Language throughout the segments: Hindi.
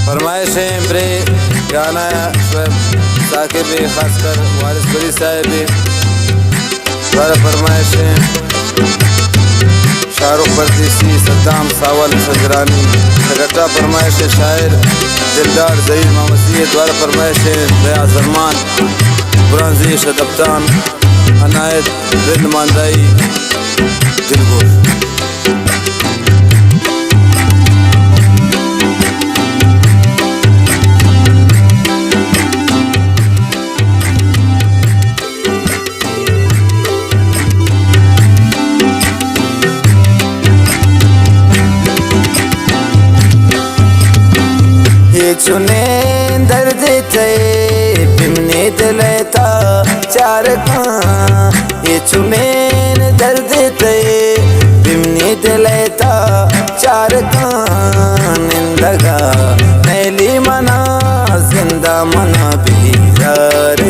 फरमाइश है प्रे गाना साकिब खासकर वारिस बरी साहब द्वारा फरमाइश है शाहरुख परदेसी सद्दाम सावल सजरानी सगटा फरमाइश है शायर दिलदार जहीर मोहम्मद द्वारा फरमाइश है रियाज अरमान बुरानजी शदब्तान अनायत बिन मांदाई दिलगोश। चुने दर्द थे बिमने दिलता चार ये चुने दर्द थे बिमने दिलता चार निंदगा नैली मना जिंदा मना बेजार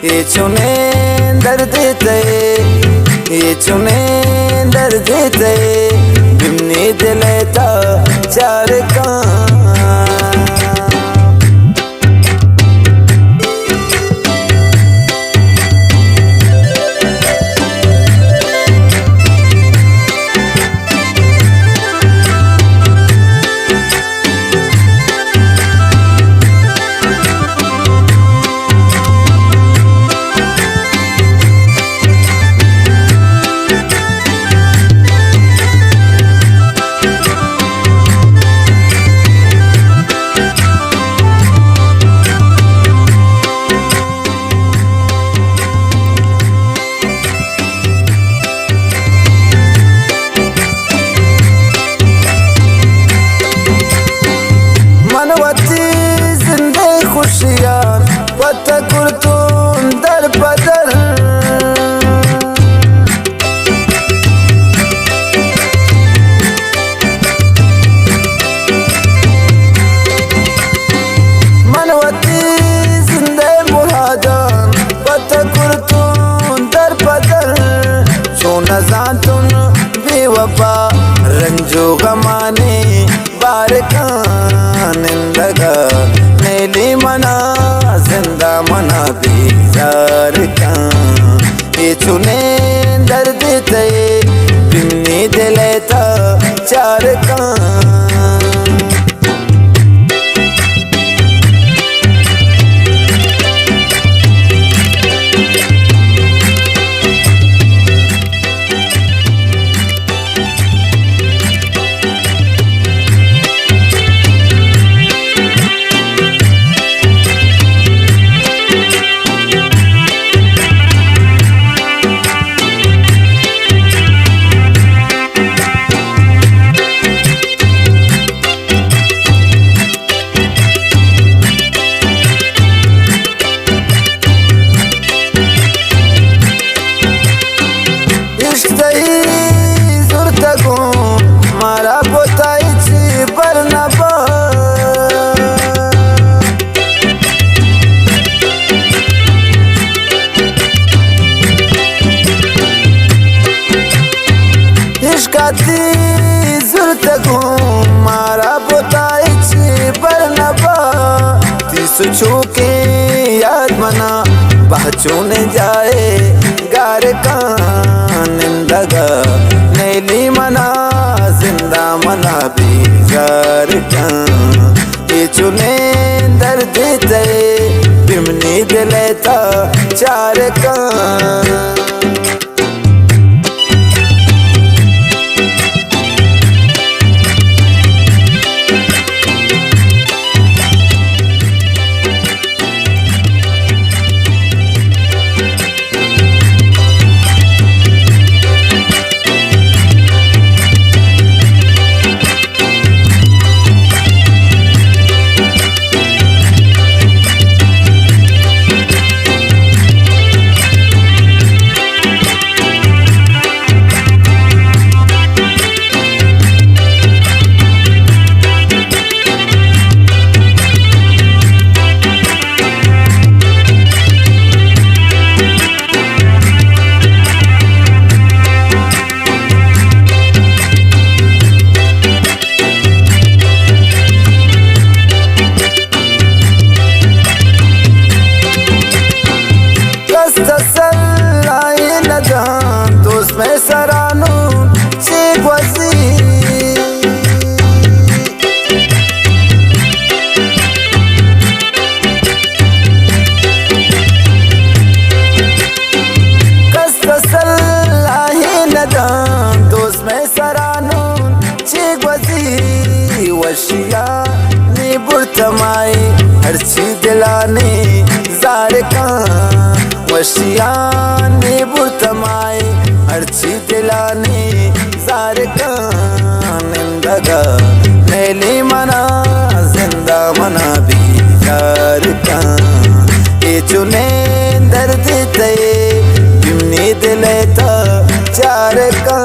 ये चुने दर्द थे ये चुने दर्द थे बिमने दिलता चार दर बदर मनवती जिंदे मुरादान पतकुर तुम दर बदर जो नजातुन बेवफा रंजो गमाने बारकान निंदगा नैली मना जिंदा मना बेजार का ये चुने दर्द थे बिमने दिलता चार का मारा पोताई बरनबा इश्काती जुर्त मारा पोताई बरनबा तीस छूके याद मना पहचूने जाए गार का निंदगा नैली मना जिंदा मना बेजार का ये चुने दर्द थे बिमने दिलता चार का बशियाने बुर्तमाए अर्ची दिलाने जार का निंदगा मेली मना जिंदा मना बीजार का ये चुने दर्द ते बिमनी दिले था चार का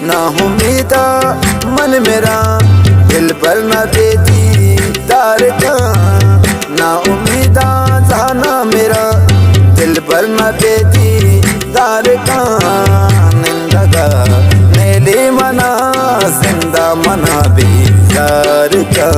ना उम्मीदा मन मेरा दिल पर न देती तार का ना उम्मीदा जाना मेरा दिल पर न देती तार का निंदगा मेले मना जिंदा मना बेजार का